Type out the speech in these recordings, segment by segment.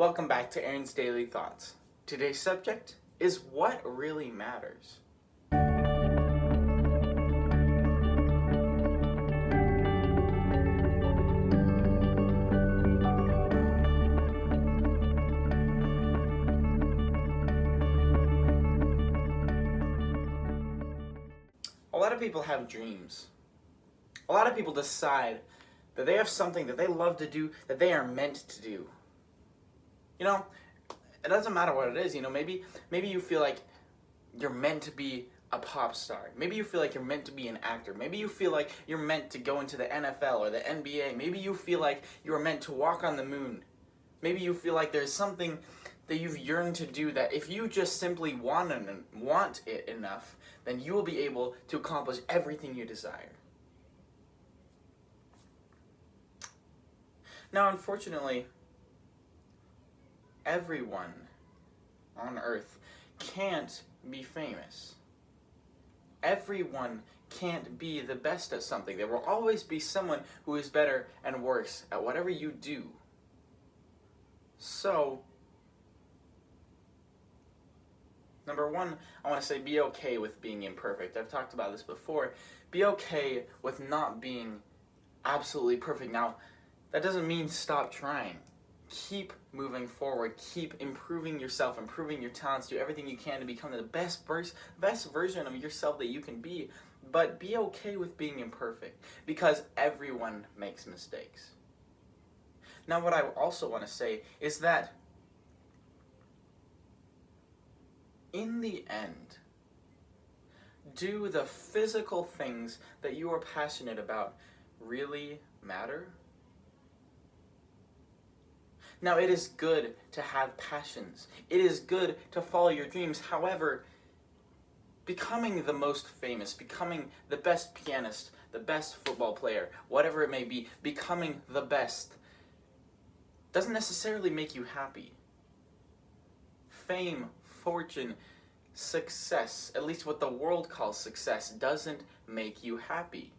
Welcome back to Aaron's Daily Thoughts. Today's subject is what really matters. A lot of people have dreams. A lot of people decide that they have something that they love to do, that they are meant to do. It doesn't matter what it is. Maybe you feel like you're meant to be a pop star. Maybe you feel like you're meant to be an actor. Maybe you feel like you're meant to go into the NFL or the NBA. Maybe you feel like you're meant to walk on the moon. Maybe you feel like there's something that you've yearned to do that if you just simply want it enough, then you will be able to accomplish everything you desire. Now, unfortunately, everyone on earth can't be famous. Everyone can't be the best at something. There will always be someone who is better and worse at whatever you do. So, number one, I want to say be okay with being imperfect. I've talked about this before. Be okay with not being absolutely perfect. Now, that doesn't mean stop trying. Keep moving forward. Keep improving yourself, improving your talents. Do everything you can to become the best version of yourself that you can be. But be okay with being imperfect, because everyone makes mistakes. Now, what I also want to say is that in the end, do the physical things that you are passionate about really matter? Now, it is good to have passions. It is good to follow your dreams. However, becoming the most famous, becoming the best pianist, the best football player, whatever it may be, becoming the best doesn't necessarily make you happy. Fame, fortune, success, at least what the world calls success, doesn't make you happy.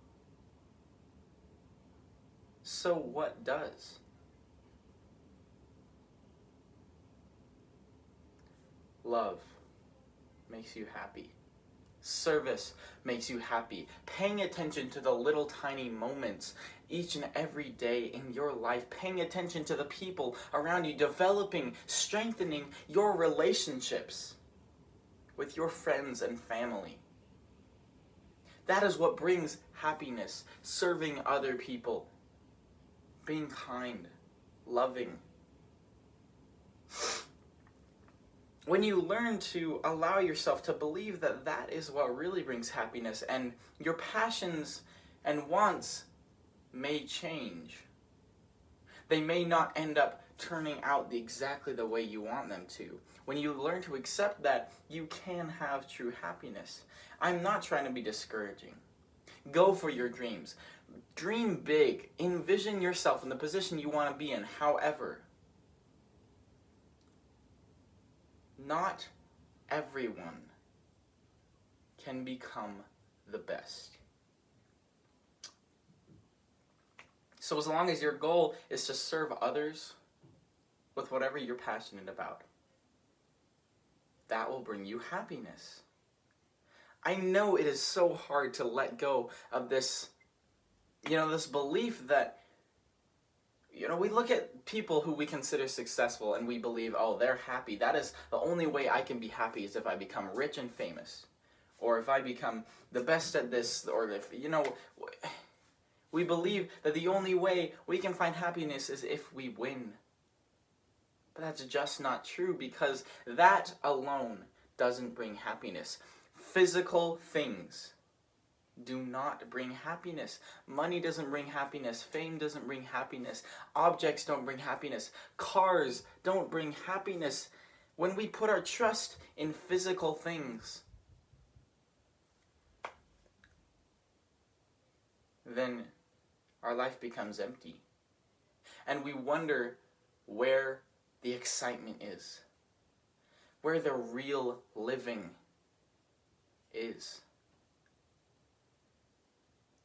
So what does? Love makes you happy. Service makes you happy. Paying attention to the little tiny moments each and every day in your life. Paying attention to the people around you. Developing, strengthening your relationships with your friends and family. That is what brings happiness. Serving other people. Being kind. Loving. When you learn to allow yourself to believe that that is what really brings happiness, and your passions and wants may change. They may not end up turning out exactly the way you want them to. When you learn to accept that, you can have true happiness. I'm not trying to be discouraging. Go for your dreams. Dream big. Envision yourself in the position you want to be in. However, not everyone can become the best. So as long as your goal is to serve others with whatever you're passionate about, that will bring you happiness. I know it is so hard to let go of this, this belief that we look at people who we consider successful and we believe, oh, they're happy. That is the only way I can be happy, is if I become rich and famous. Or if I become the best at this, or if, we believe that the only way we can find happiness is if we win. But that's just not true, because that alone doesn't bring happiness. Physical things do not bring happiness. Money doesn't bring happiness. Fame doesn't bring happiness. Objects don't bring happiness. Cars don't bring happiness. When we put our trust in physical things, then our life becomes empty. And we wonder where the excitement is, where the real living is.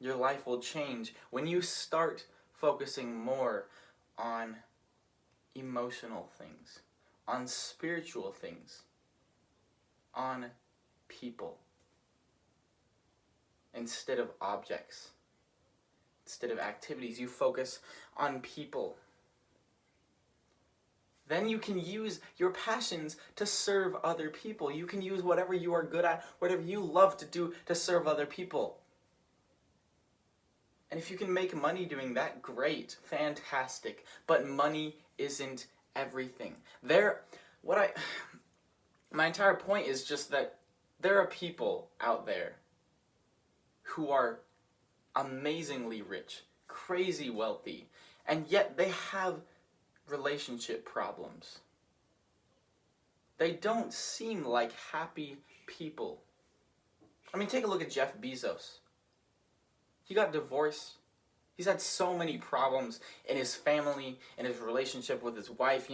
Your life will change when you start focusing more on emotional things, on spiritual things, on people, instead of objects, instead of activities. You focus on people. Then you can use your passions to serve other people. You can use whatever you are good at, whatever you love to do, to serve other people. And if you can make money doing that, great, fantastic. But money isn't everything. My entire point is just that there are people out there who are amazingly rich, crazy wealthy, and yet they have relationship problems. They don't seem like happy people. I mean, take a look at Jeff Bezos. He got divorced. He's had so many problems in his family, in his relationship with his wife.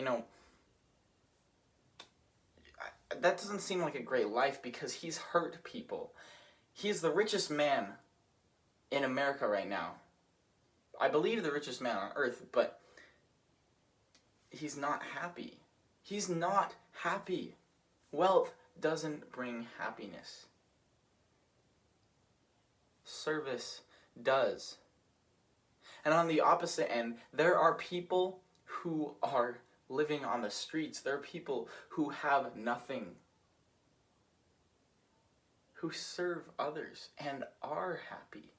That doesn't seem like a great life because he's hurt people. He's the richest man in America right now. I believe the richest man on earth, but he's not happy. He's not happy. Wealth doesn't bring happiness. Service does. And on the opposite end, there are people who are living on the streets. There are people who have nothing, who serve others and are happy.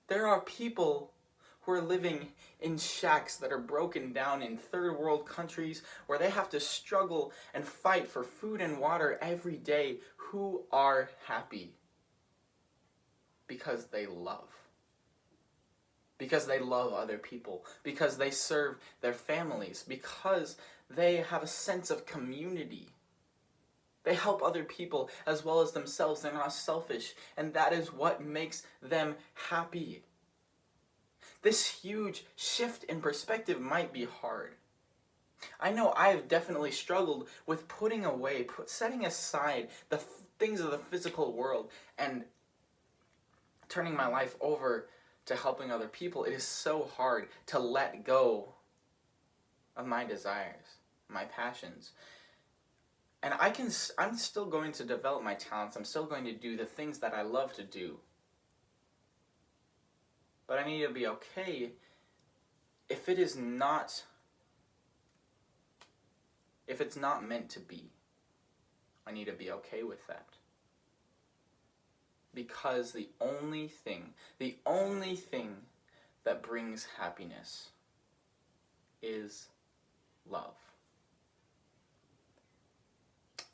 There are people who are living in shacks that are broken down in third world countries where they have to struggle and fight for food and water every day, who are happy because they love. Because they love other people, because they serve their families, because they have a sense of community. They help other people as well as themselves. They're not selfish, and that is what makes them happy. This huge shift in perspective might be hard. I know I've definitely struggled with putting away, setting aside the things of the physical world and turning my life over to helping other people. It is so hard to let go of my desires, my passions. And I'm still going to develop my talents. I'm still going to do the things that I love to do. But I need to be okay if it's not meant to be. I need to be okay with that. Because the only thing that brings happiness is love.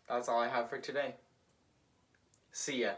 That's all I have for today. See ya.